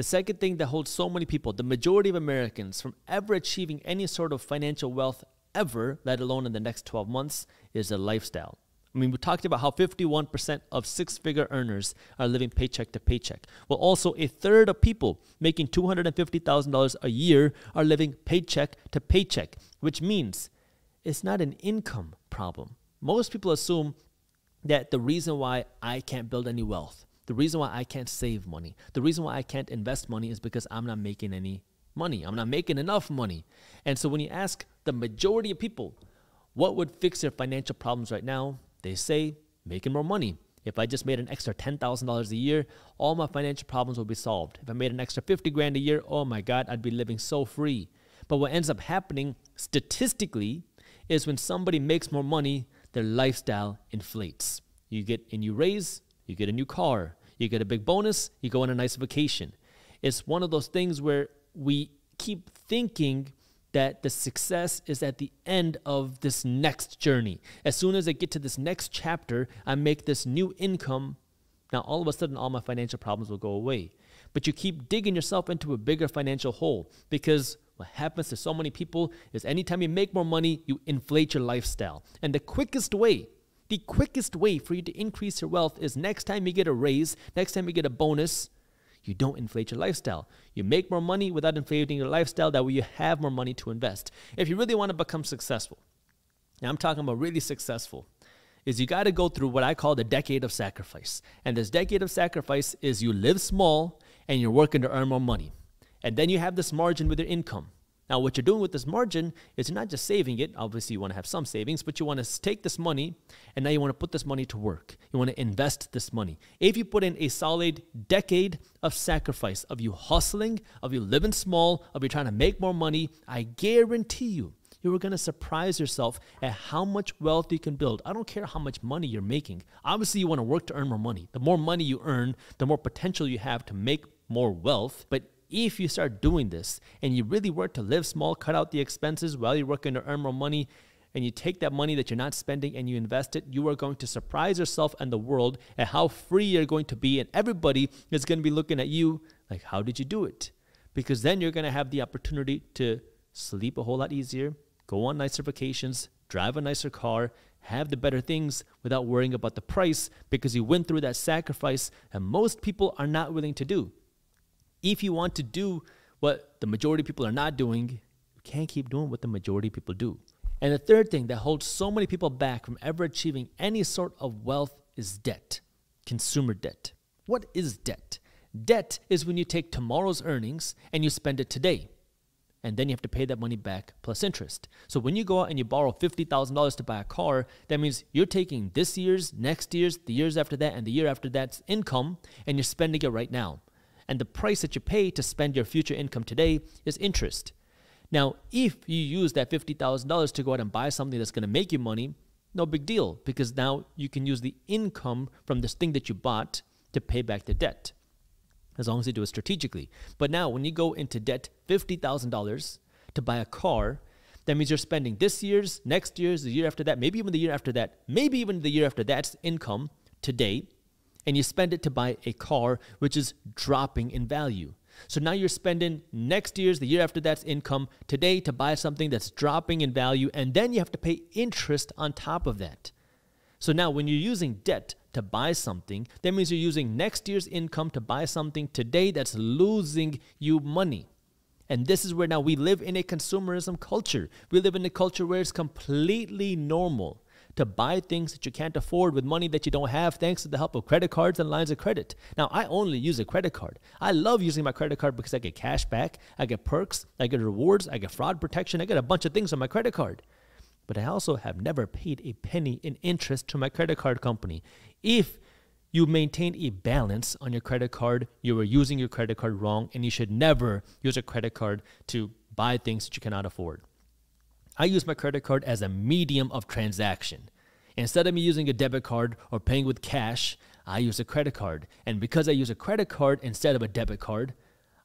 The second thing that holds so many people, the majority of Americans, from ever achieving any sort of financial wealth ever, let alone in the next 12 months, is a lifestyle. I mean, we talked about how 51% of six-figure earners are living paycheck to paycheck. Well, also a third of people making $250,000 a year are living paycheck to paycheck, which means it's not an income problem. Most people assume that the reason why I can't build any wealth, the reason why I can't save money, the reason why I can't invest money is because I'm not making any money. I'm not making enough money. And so when you ask the majority of people, what would fix their financial problems right now? They say, making more money. If I just made an extra $10,000 a year, all my financial problems will be solved. If I made an extra 50 grand a year, oh my God, I'd be living so free. But what ends up happening statistically is when somebody makes more money, their lifestyle inflates. You get a new raise, you get a new car, you get a big bonus, you go on a nice vacation. It's one of those things where we keep thinking that the success is at the end of this next journey. As soon as I get to this next chapter, I make this new income. Now, all of a sudden, all my financial problems will go away. But you keep digging yourself into a bigger financial hole because what happens to so many people is anytime you make more money, you inflate your lifestyle. And the quickest way for you to increase your wealth is next time you get a raise, next time you get a bonus, you don't inflate your lifestyle. You make more money without inflating your lifestyle. That way you have more money to invest. If you really want to become successful, now I'm talking about really successful, is you got to go through what I call the decade of sacrifice. And this decade of sacrifice is you live small and you're working to earn more money. And then you have this margin with your income. Now, what you're doing with this margin is you're not just saving it. Obviously, you want to have some savings, but you want to take this money, and now you want to put this money to work. You want to invest this money. If you put in a solid decade of sacrifice, of you hustling, of you living small, of you trying to make more money, I guarantee you are going to surprise yourself at how much wealth you can build. I don't care how much money you're making. Obviously, you want to work to earn more money. The more money you earn, the more potential you have to make more wealth. But if you start doing this and you really work to live small, cut out the expenses while you're working to earn more money, and you take that money that you're not spending and you invest it, you are going to surprise yourself and the world at how free you're going to be. And everybody is going to be looking at you like, how did you do it? Because then you're going to have the opportunity to sleep a whole lot easier, go on nicer vacations, drive a nicer car, have the better things without worrying about the price because you went through that sacrifice and most people are not willing to do. If you want to do what the majority of people are not doing, you can't keep doing what the majority of people do. And the third thing that holds so many people back from ever achieving any sort of wealth is debt, consumer debt. What is debt? Debt is when you take tomorrow's earnings and you spend it today. And then you have to pay that money back plus interest. So when you go out and you borrow $50,000 to buy a car, that means you're taking this year's, next year's, the years after that, and the year after that's income, and you're spending it right now. And the price that you pay to spend your future income today is interest. Now, if you use that $50,000 to go out and buy something that's going to make you money, no big deal, because now you can use the income from this thing that you bought to pay back the debt, as long as you do it strategically. But now, when you go into debt $50,000 to buy a car, that means you're spending this year's, next year's, the year after that, maybe even the year after that, maybe even the year after that's income today, and you spend it to buy a car, which is dropping in value. So now you're spending next year's, the year after that's income today to buy something that's dropping in value, and then you have to pay interest on top of that. So now when you're using debt to buy something, that means you're using next year's income to buy something today that's losing you money. And this is where now we live in a consumerism culture. We live in a culture where it's completely normal to buy things that you can't afford with money that you don't have thanks to the help of credit cards and lines of credit. Now, I only use a credit card. I love using my credit card because I get cash back, I get perks, I get rewards, I get fraud protection, I get a bunch of things on my credit card. But I also have never paid a penny in interest to my credit card company. If you maintain a balance on your credit card, you are using your credit card wrong, and you should never use a credit card to buy things that you cannot afford. I use my credit card as a medium of transaction. Instead of me using a debit card or paying with cash, I use a credit card. And because I use a credit card instead of a debit card,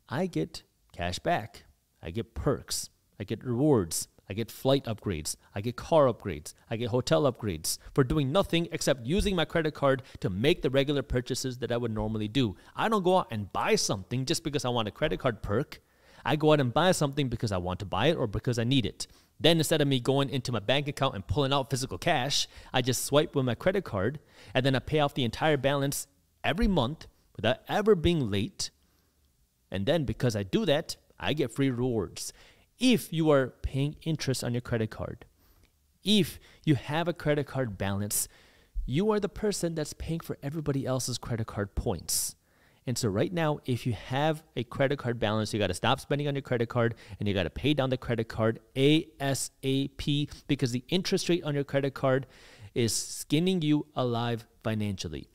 I get cash back. I get perks. I get rewards. I get flight upgrades. I get car upgrades. I get hotel upgrades for doing nothing except using my credit card to make the regular purchases that I would normally do. I don't go out and buy something just because I want a credit card perk. I go out and buy something because I want to buy it or because I need it. Then instead of me going into my bank account and pulling out physical cash, I just swipe with my credit card and then I pay off the entire balance every month without ever being late. And then because I do that, I get free rewards. If you are paying interest on your credit card, if you have a credit card balance, you are the person that's paying for everybody else's credit card points. And so right now, if you have a credit card balance, you got to stop spending on your credit card and you got to pay down the credit card ASAP, because the interest rate on your credit card is skinning you alive financially.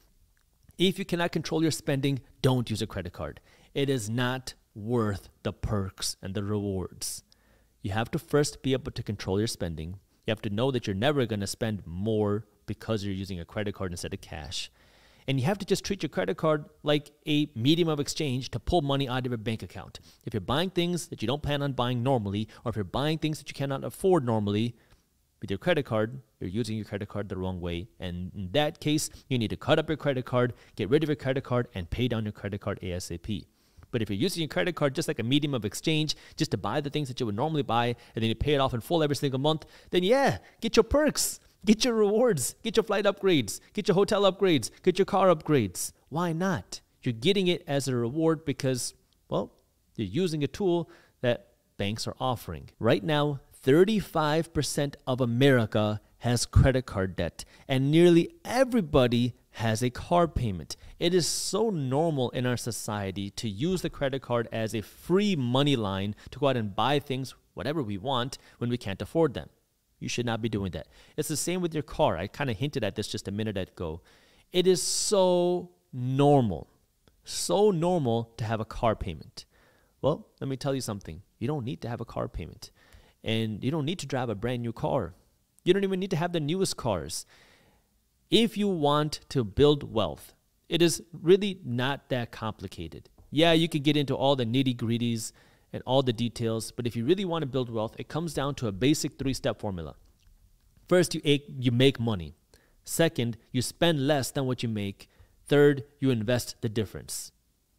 If you cannot control your spending, don't use a credit card. It is not worth the perks and the rewards. You have to first be able to control your spending. You have to know that you're never going to spend more because you're using a credit card instead of cash. And you have to just treat your credit card like a medium of exchange to pull money out of your bank account. If you're buying things that you don't plan on buying normally, or if you're buying things that you cannot afford normally, with your credit card, you're using your credit card the wrong way. And in that case, you need to cut up your credit card, get rid of your credit card, and pay down your credit card ASAP. But if you're using your credit card just like a medium of exchange, just to buy the things that you would normally buy, and then you pay it off in full every single month, then yeah, get your perks, get your rewards, get your flight upgrades, get your hotel upgrades, get your car upgrades. Why not? You're getting it as a reward because, well, you're using a tool that banks are offering. Right now, 35% of America has credit card debt, and nearly everybody has a car payment. It is so normal in our society to use the credit card as a free money line to go out and buy things, whatever we want, when we can't afford them. You should not be doing that. It's the same with your car. I kind of hinted at this just a minute ago. It is so normal to have a car payment. Well, let me tell you something. You don't need to have a car payment. And you don't need to drive a brand new car. You don't even need to have the newest cars. If you want to build wealth, it is really not that complicated. Yeah, you could get into all the nitty-gritties and all the details, but if you really want to build wealth, it comes down to a basic 3-step formula. First, you make money. Second, you spend less than what you make. Third, you invest the difference.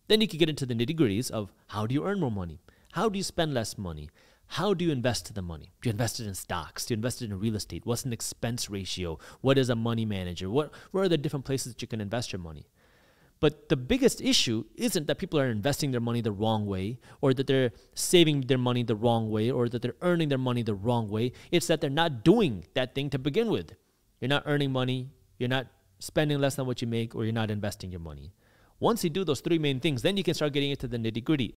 Then you can get into the nitty-gritties of how do you earn more money? How do you spend less money? How do you invest the money? Do you invest it in stocks? Do you invest it in real estate? What's an expense ratio? What is a money manager? Where are the different places that you can invest your money? But the biggest issue isn't that people are investing their money the wrong way, or that they're saving their money the wrong way, or that they're earning their money the wrong way. It's that they're not doing that thing to begin with. You're not earning money, you're not spending less than what you make, or you're not investing your money. Once you do those 3 main things, then you can start getting into the nitty-gritty.